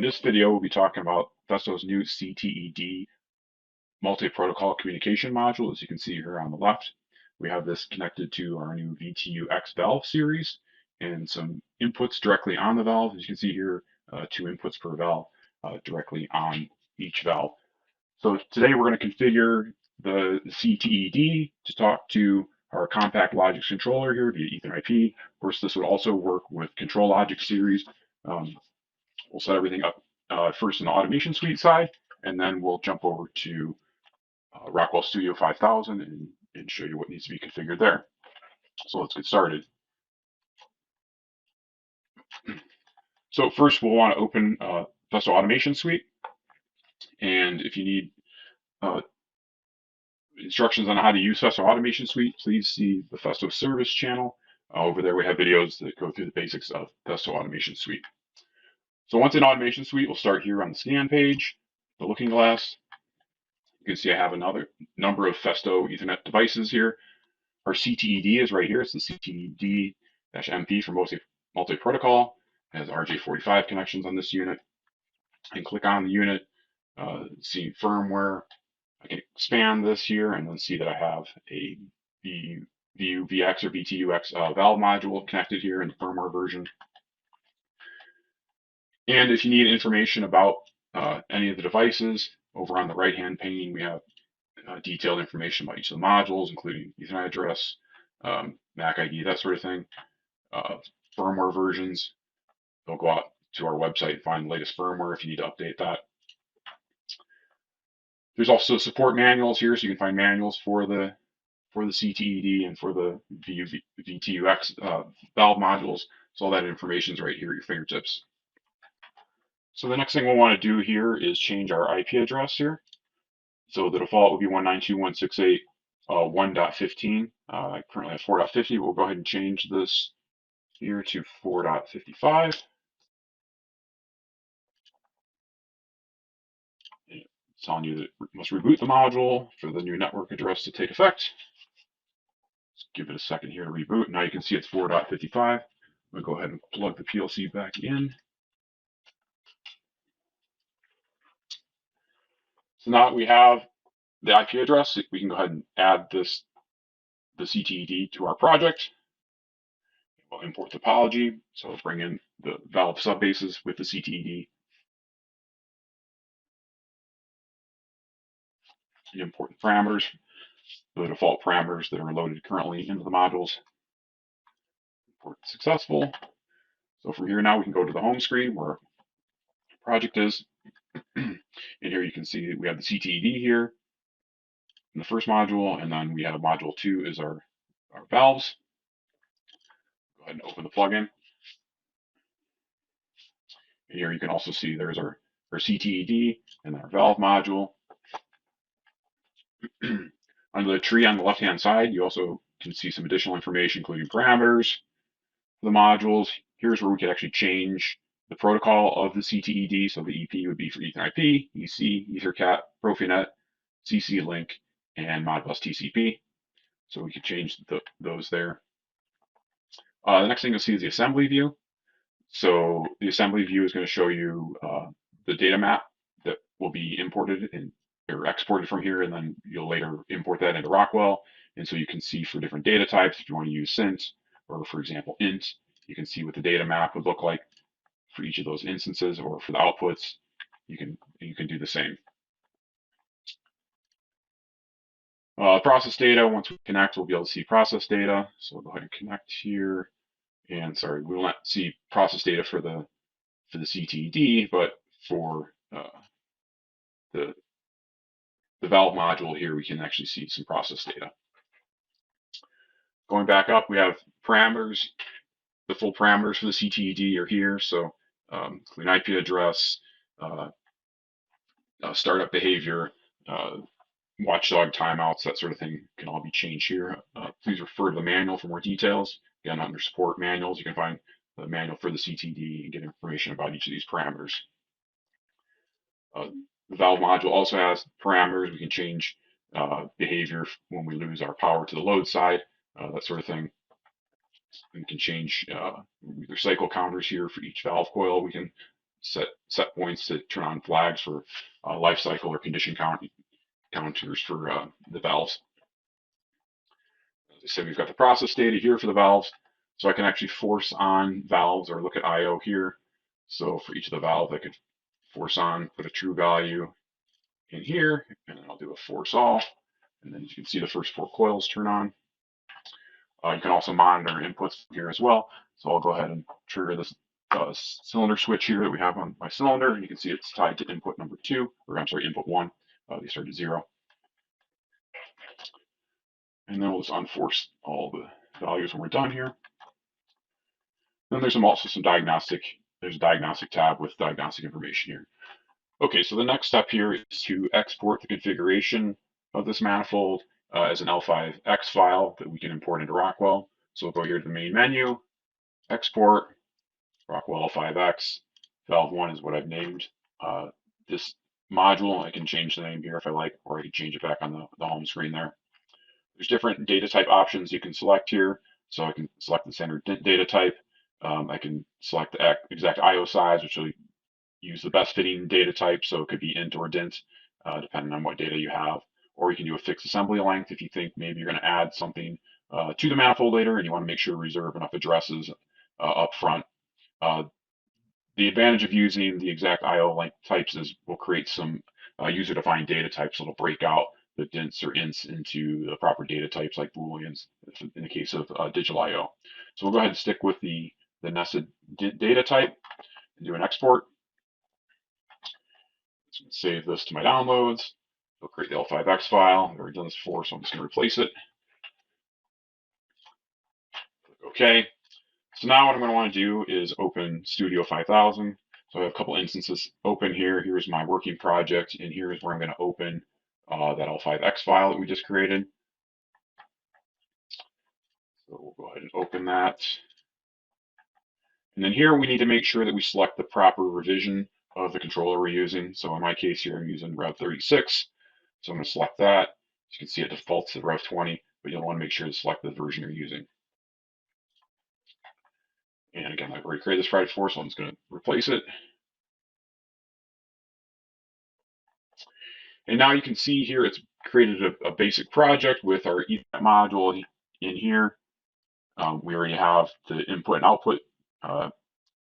In this video, we'll be talking about Festo's new CTED multi-protocol communication module. As you can see here on the left, we have this connected to our new VTUX valve series and some inputs directly on the valve. As you can see here, 2 inputs per valve directly on each valve. So today we're going to configure the CTED to talk to our compact logic controller here via Ethernet IP. Of course, this would also work with control logic series. We'll set everything up first in the automation suite side, and then we'll jump over to Rockwell Studio 5000 and show you what needs to be configured there. So let's get started. So first we'll want to open Festo Automation Suite, and if you need instructions on how to use Festo Automation Suite, please see the Festo Service channel. Over there we have videos that go through the basics of Festo Automation Suite. So once in Automation Suite, we'll start here on the scan page, the looking glass. You can see I have another number of Festo Ethernet devices here. Our CTED is right here. It's the CTED-MP for multi-protocol. It has RJ45 connections on this unit. I can click on the unit, see firmware. I can expand this here and then see that I have a VTUX or VTUX valve module connected here in the firmware version. And if you need information about any of the devices, over on the right-hand pane, we have detailed information about each of the modules, including Ethernet address, MAC ID, that sort of thing. Firmware versions, they'll go out to our website and find the latest firmware if you need to update that. There's also support manuals here, so you can find manuals for the CTED and for the VTUX valve modules. So all that information is right here at your fingertips. So the next thing we'll want to do here is change our IP address here. So the default will be 192.168.1.15. I currently have 4.50. We'll go ahead and change this here to 4.55. It's telling you that it must reboot the module for the new network address to take effect. Let's give it a second here to reboot. Now you can see it's 4.55. We'll go ahead and plug the PLC back in. So now that we have the IP address, we can go ahead and add the CTED to our project. We'll import topology, so we'll bring in the valve subbases with the CTED. Import the parameters, the default parameters that are loaded currently into the modules. Import successful. So from here now we can go to the home screen where our project is. And here you can see we have the CTED here in the first module, and then we have module 2 is our valves. Go ahead and open the plugin. And here you can also see there's our CTED and our valve module. Under the tree on the left-hand side, you also can see some additional information, including parameters for the modules. Here's where we could actually change the protocol of the CTED. So the EP would be for Ethernet IP, EC, EtherCAT, Profinet, CC Link, and Modbus TCP. So we could change those there. The next thing you'll see is the assembly view. So the assembly view is going to show you the data map that will be imported or exported from here, and then you'll later import that into Rockwell. And so you can see for different data types, if you want to use SINT or, for example, INT, you can see what the data map would look like for each of those instances, or for the outputs, you can do the same. Process data, once we connect, we'll be able to see process data. So we'll go ahead and connect here. And sorry, we will not see process data for the CTED, but for the valve module here, we can actually see some process data. Going back up, we have parameters. The full parameters for the CTED are here. So including IP address, startup behavior, watchdog timeouts, that sort of thing can all be changed here. Please refer to the manual for more details. Again, under support manuals, you can find the manual for the CTED and get information about each of these parameters. The valve module also has parameters. We can change behavior when we lose our power to the load side, that sort of thing. We can change either cycle counters here for each valve coil. We can set points to turn on flags for life cycle or condition counters for the valves. As I said, we've got the process data here for the valves, so I can actually force on valves or look at I/O here. So for each of the valves, I could force on, put a true value in here, and then I'll do a force all, and then you can see the first 4 coils turn on. You can also monitor inputs here as well. So I'll go ahead and trigger this cylinder switch here that we have on my cylinder, and you can see it's tied to input number 2, or I'm sorry, input 1. They start at 0. And then we'll just unforce all the values when we're done here. Then there's also some diagnostic, there's a diagnostic tab with diagnostic information here. Okay, so the next step here is to export the configuration of this manifold as an L5X file that we can import into Rockwell. So we'll go here to the main menu, export, Rockwell L5X. Valve 1 is what I've named this module. I can change the name here if I like, or I can change it back on the home screen there. There's different data type options you can select here. So I can select the standard data type. I can select the exact I/O size, which will use the best fitting data type. So it could be int or dint, depending on what data you have. Or you can do a fixed assembly length if you think maybe you're going to add something to the manifold later and you want to make sure to reserve enough addresses up front. The advantage of using the exact I/O length types is we'll create some user-defined data types that'll break out the dints or ints into the proper data types like booleans in the case of digital I/O. So we'll go ahead and stick with the nested data type and do an export. So save this to my downloads. It'll create the L5X file. I've already done this before, so I'm just going to replace it. Click OK. So now what I'm going to want to do is open Studio 5000. So I have a couple instances open here. Here's my working project, and here's where I'm going to open that L5X file that we just created. So we'll go ahead and open that. And then here we need to make sure that we select the proper revision of the controller we're using. So in my case here, I'm using Rev 36. So I'm going to select that. As you can see, it defaults to Rev 20, but you'll want to make sure to select the version you're using. And again, I've already created this project for, so I'm just going to replace it. And now you can see here it's created a basic project with our Ethernet module in here. We already have the input and output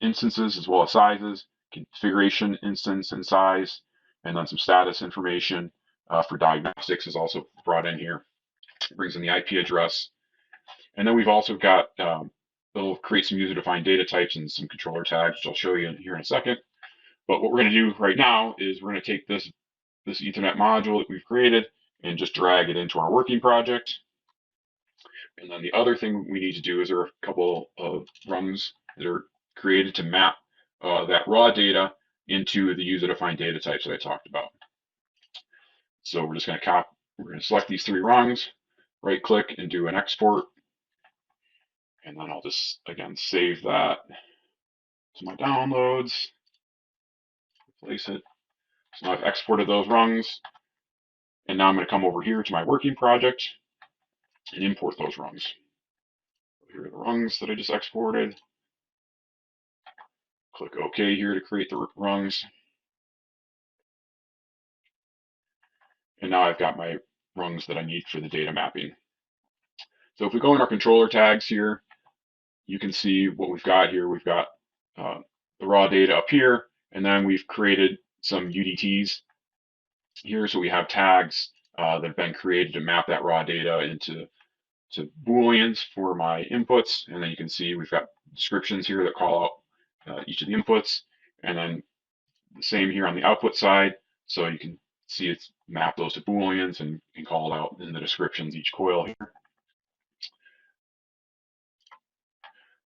instances as well as sizes, configuration instance and size, and then some status information for diagnostics is also brought in here. It brings in the IP address. And then we've also got, it'll create some user-defined data types and some controller tags, which I'll show you here in a second. But what we're going to do right now is we're going to take this Ethernet module that we've created and just drag it into our working project. And then the other thing we need to do is there are a couple of rungs that are created to map that raw data into the user-defined data types that I talked about. So we're just going to we're going to select these 3 rungs, right-click, and do an export. And then I'll just, again, save that to my downloads, replace it. So now I've exported those rungs. And now I'm going to come over here to my working project and import those rungs. Here are the rungs that I just exported. Click OK here to create the rungs. And now I've got my rungs that I need for the data mapping. So if we go in our controller tags here, you can see what we've got here. We've got the raw data up here, and then we've created some UDTs here. So we have tags that have been created to map that raw data into Booleans for my inputs. And then you can see we've got descriptions here that call out each of the inputs. And then the same here on the output side. So you can see it's mapped those to Booleans and call it out in the descriptions each coil here.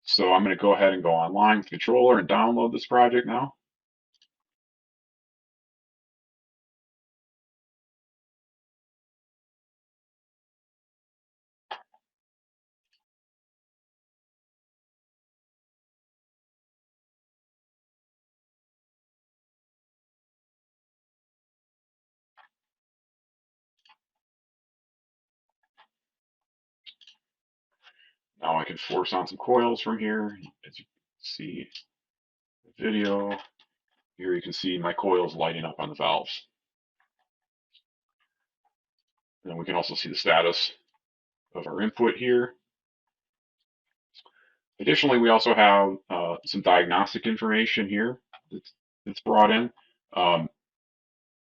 So I'm going to go ahead and go online with the controller and download this project now. Now I can force on some coils from here. As you can see the video, Here you can see my coils lighting up on the valves. And then we can also see the status of our input here. Additionally, we also have some diagnostic information here that's brought in.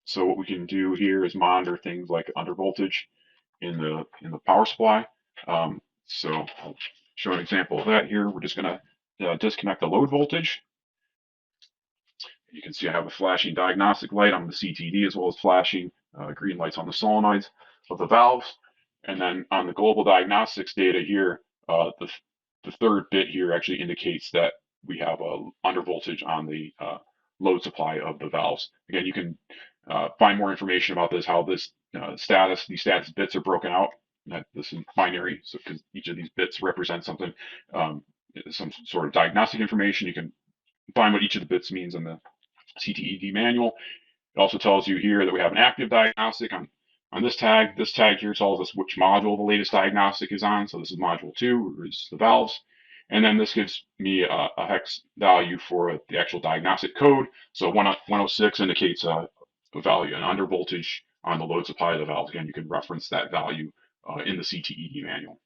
So what we can do here is monitor things like under voltage in the power supply. So I'll show an example of that here. We're just going to disconnect the load voltage. You can see I have a flashing diagnostic light on the CTED as well as flashing green lights on the solenoids of the valves. And then on the global diagnostics data here, the third bit here actually indicates that we have a under voltage on the load supply of the valves. Again, you can find more information about this, how this these status bits are broken out. This is binary, so because each of these bits represents something, some sort of diagnostic information. You can find what each of the bits means in the CTED manual. It also tells you here that we have an active diagnostic on this tag. This tag here tells us which module the latest diagnostic is on. So this is module 2, which is the valves. And then this gives me a hex value for the actual diagnostic code. So 106 indicates a value, an under voltage on the load supply of the valves. Again, you can reference that value in the CTED manual.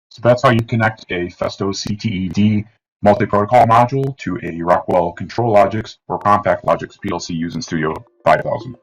So that's how you connect a Festo CTED multi-protocol module to a Rockwell Control Logics or Compact Logics PLC using Studio 5000.